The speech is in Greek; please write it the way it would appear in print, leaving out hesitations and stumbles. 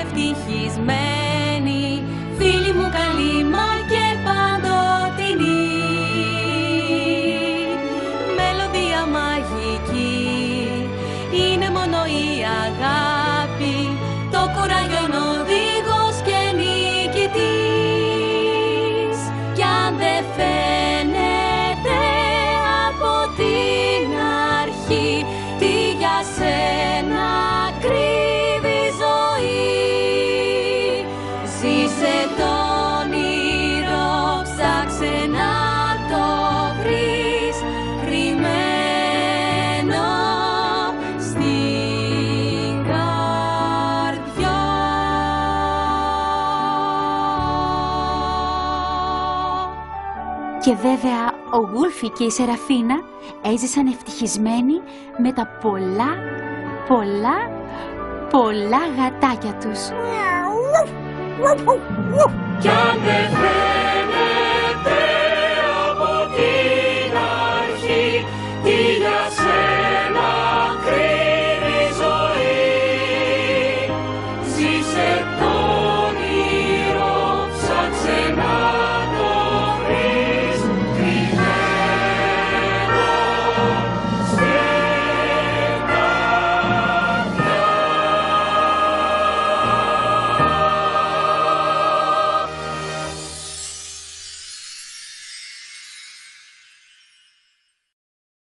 ευτυχισμένοι, φίλοι μου καλοί μα και παντοτινοί. Μελωδία μαγική είναι μόνο η αγάπη, το κουράγιο είναι οδηγός και νικητής. Κι αν δεν φαίνεται από την αρχή τι για σένα κρύβει η ζωή, ζήσε το όνειρο, ψάξε να το βρεις κρυμμένο στην καρδιά. Και βέβαια ο Γούλφι και η Σεραφίνα έζησαν ευτυχισμένοι με τα πολλά γατάκια τους. Κι αν δεν φαίνεται